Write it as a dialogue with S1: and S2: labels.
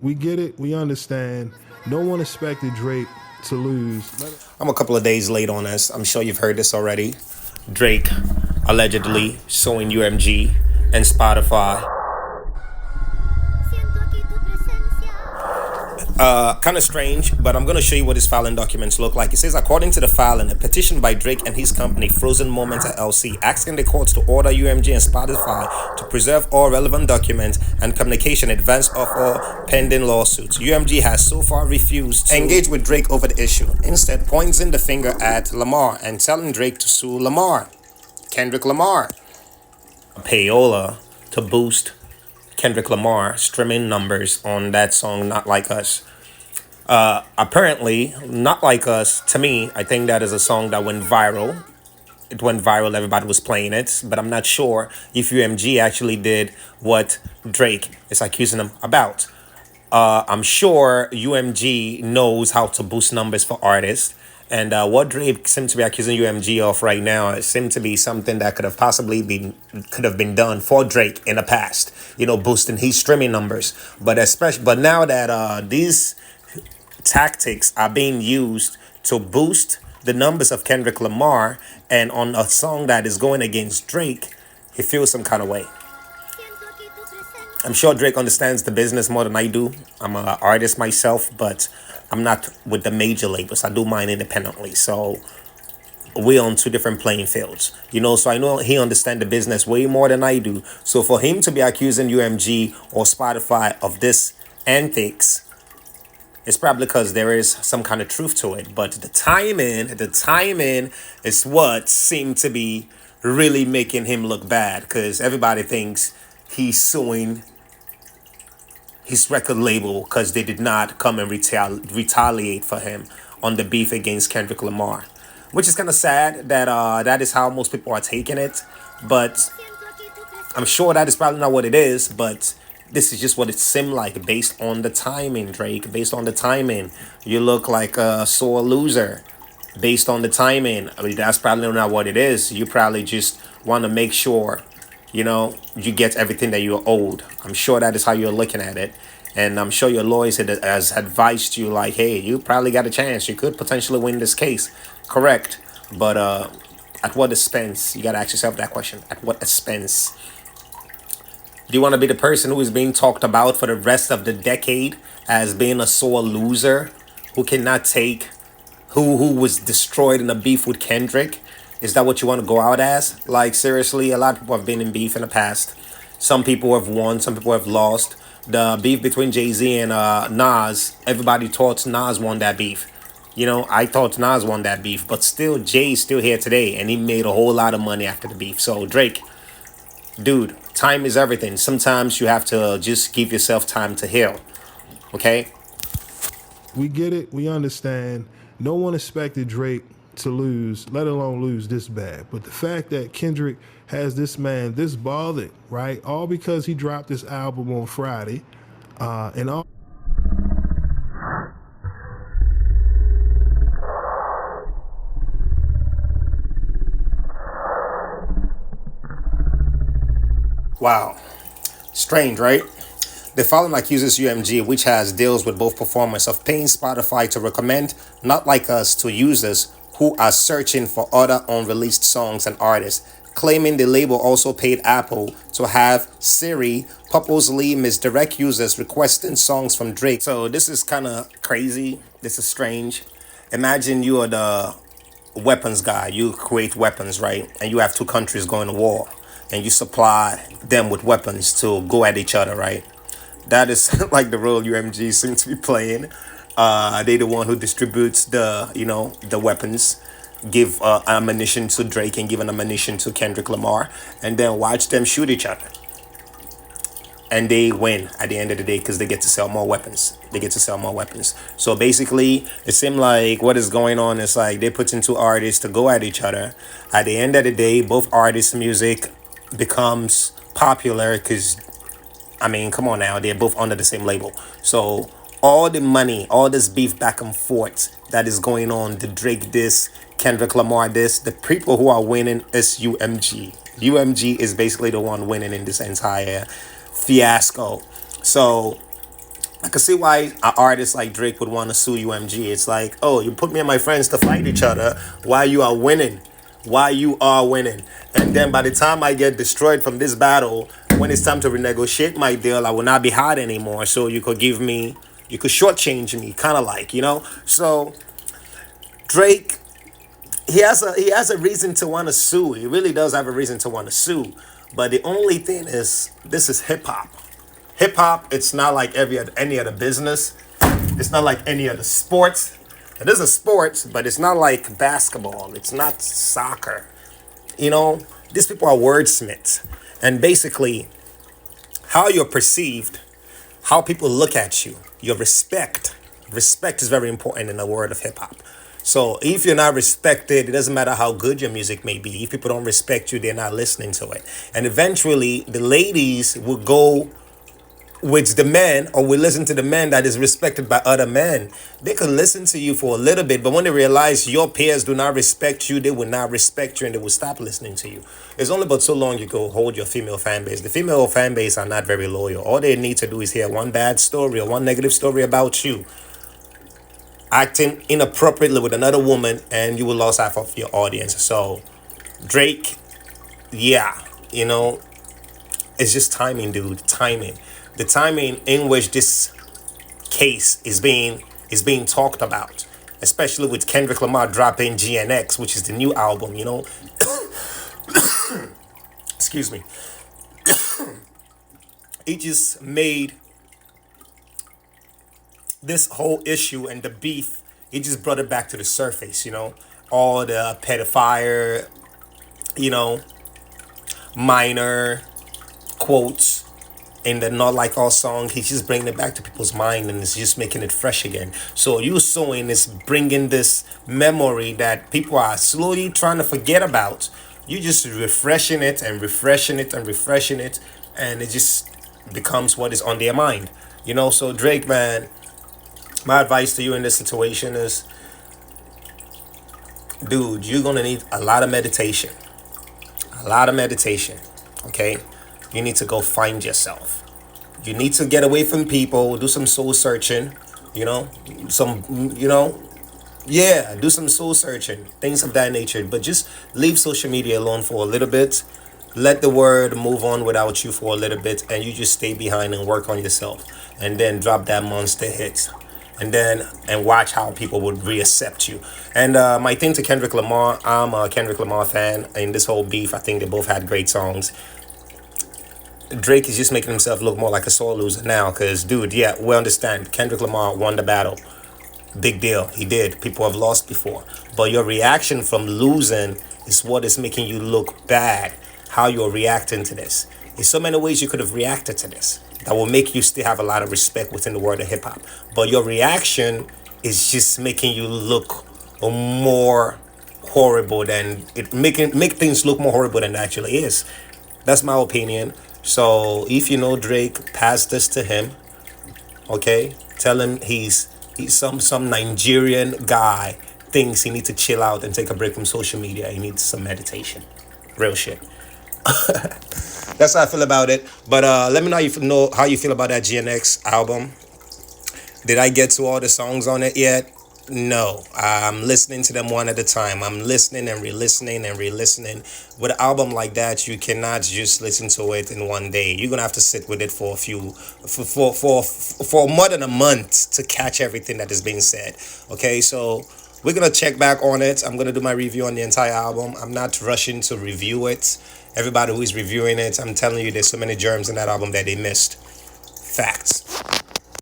S1: We get it. We understand. No one expected Drake to lose.
S2: I'm a couple of days late on this. I'm sure you've heard this already. Drake allegedly suing UMG and Spotify. Kind of strange, but I'm going to show you what his filing documents look like. It says, according to the filing, a petition by Drake and his company, Frozen Moments LLC, asking the courts to order UMG and Spotify to preserve all relevant documents and communication in advance of all pending lawsuits. UMG has so far refused to engage with Drake over the issue, instead pointing the finger at Lamar and telling Drake to sue Lamar, Kendrick Lamar. Payola to boost Kendrick Lamar streaming numbers on that song Not Like Us. Apparently, Not Like Us, to me, I think that is a song that went viral. It went viral, everybody was playing it, but I'm not sure if UMG actually did what Drake is accusing them about. I'm sure UMG knows how to boost numbers for artists. And what Drake seemed to be accusing UMG of right now, it seemed to be something that could have been done for Drake in the past. You know, boosting his streaming numbers. But now that these tactics are being used to boost the numbers of Kendrick Lamar and on a song that is going against Drake, he feels some kind of way. I'm sure Drake understands the business more than I do. I'm an artist myself, but I'm not with the major labels. I do mine independently. So we're on two different playing fields. You know, so I know he understands the business way more than I do. So for him to be accusing UMG or Spotify of this antics, it's probably because there is some kind of truth to it. But the timing is what seemed to be really making him look bad, because everybody thinks he's suing his record label because they did not come and retaliate for him on the beef against Kendrick Lamar, which is kind of sad that that is how most people are taking it. But I'm sure that is probably not what it is, but this is just what it seemed like based on the timing, Drake. Based on the timing, you look like a sore loser. Based on the timing, I mean, that's probably not what it is. You probably just want to make sure, you know, you get everything that you're owed. I'm sure that is how you're looking at it. And I'm sure your lawyers has advised you, like, hey, you probably got a chance. You could potentially win this case. Correct. But at what expense? You got to ask yourself that question. At what expense? Do you want to be the person who is being talked about for the rest of the decade as being a sore loser who cannot take, who was destroyed in a beef with Kendrick? Is that what you want to go out as? Like, seriously, a lot of people have been in beef in the past. Some people have won, some people have lost. The beef between Jay-Z and Nas, everybody thought Nas won that beef. You know, I thought Nas won that beef, but still, Jay's still here today, and he made a whole lot of money after the beef. So, Drake, dude, time is everything. Sometimes you have to just give yourself time to heal. Okay?
S1: We get it. We understand. No one expected Drake to lose, let alone lose this bad. But the fact that Kendrick has this man this bothered, right? All because he dropped this album on Friday, and all.
S2: Wow. Strange, right? The filing accuses UMG, which has deals with both performers, of paying Spotify to recommend Not Like Us to users who are searching for other unreleased songs and artists, claiming the label also paid Apple to have Siri purposely misdirect users requesting songs from Drake. So this is kind of crazy. This is strange. Imagine you are the weapons guy. You create weapons, right? And you have two countries going to war, and you supply them with weapons to go at each other, right? That is like the role UMG seems to be playing. They the one who distributes the weapons, give ammunition to Drake and give an ammunition to Kendrick Lamar, and then watch them shoot each other. And they win at the end of the day because they get to sell more weapons. They get to sell more weapons. So basically, it seems like what is going on is like they put in two artists to go at each other. At the end of the day, both artists' music becomes popular because, I mean, come on now, they're both under the same label. So all the money, all this beef back and forth that is going on, the Drake this, Kendrick Lamar this, the people who are winning is UMG. UMG is basically the one winning in this entire fiasco. So I can see why an artist like Drake would want to sue UMG. It's like, oh, you put me and my friends to fight each other while you are winning. While you are winning. And then by the time I get destroyed from this battle, when it's time to renegotiate my deal, I will not be hot anymore. So you could give me, you could shortchange me, kind of like, you know? So Drake, he has a reason to want to sue. He really does have a reason to want to sue. But the only thing is, this is hip hop. Hip hop, it's not like any other business. It's not like any other sport. It is a sport, but it's not like basketball. It's not soccer. You know, these people are wordsmiths. And basically, how you're perceived, how people look at you, your respect. Respect is very important in the world of hip hop. So if you're not respected, it doesn't matter how good your music may be. If people don't respect you, they're not listening to it. And eventually, the ladies will go with the men, or we listen to the man that is respected by other men. They could listen to you for a little bit, but when they realize your peers do not respect you, they will not respect you and they will stop listening to you. It's only but so long you go hold your female fan base. The female fan base are not very loyal. All they need to do is hear one bad story or one negative story about you acting inappropriately with another woman, and you will lose half of your audience. So Drake, yeah, you know, it's just timing, dude. Timing. The timing in which this case is being talked about, especially with Kendrick Lamar dropping GNX, which is the new album. You know, excuse me. He just made this whole issue and the beef. He just brought it back to the surface. You know, all the pedophile, you know, minor quotes in the Not Like All song. He's just bringing it back to people's mind and it's just making it fresh again. So you sewing is bringing this memory that people are slowly trying to forget about. You just refreshing it and refreshing it and refreshing it, and it just becomes what is on their mind. You know, so Drake, man, my advice to you in this situation is, dude, you're gonna need a lot of meditation. A lot of meditation. Okay? You need to go find yourself. You need to get away from people, do some soul searching, you know, yeah, do some soul searching, things of that nature. But just leave social media alone for a little bit. Let the word move on without you for a little bit, and you just stay behind and work on yourself, and then drop that monster hit, and watch how people would reaccept you. And my thing to Kendrick Lamar, I'm a Kendrick Lamar fan. In this whole beef, I think they both had great songs. Drake is just making himself look more like a sore loser now, because, dude, yeah, we understand. Kendrick Lamar won the battle. Big deal. He did. People have lost before. But your reaction from losing is what is making you look bad. How you're reacting to this. There's so many ways you could have reacted to this that will make you still have a lot of respect within the world of hip hop. But your reaction is just making you look more horrible than it make things look more horrible than it actually is. That's my opinion. So if you know Drake, pass this to him. Okay? Tell him he's some Nigerian guy thinks he needs to chill out and take a break from social media. He needs some meditation. Real shit. That's how I feel about it. But let me know how you feel about that GNX album. Did I get to all the songs on it yet? No. I'm listening to them one at a time. I'm listening and re-listening and re-listening. With an album like that, you cannot just listen to it in one day. You're gonna have to sit with it for a few for more than a month to catch everything that is being said. Okay, so we're gonna check back on it. I'm gonna do my review on the entire album. I'm not rushing to review it. Everybody who is reviewing it, I'm telling you, there's so many germs in that album that they missed. Facts.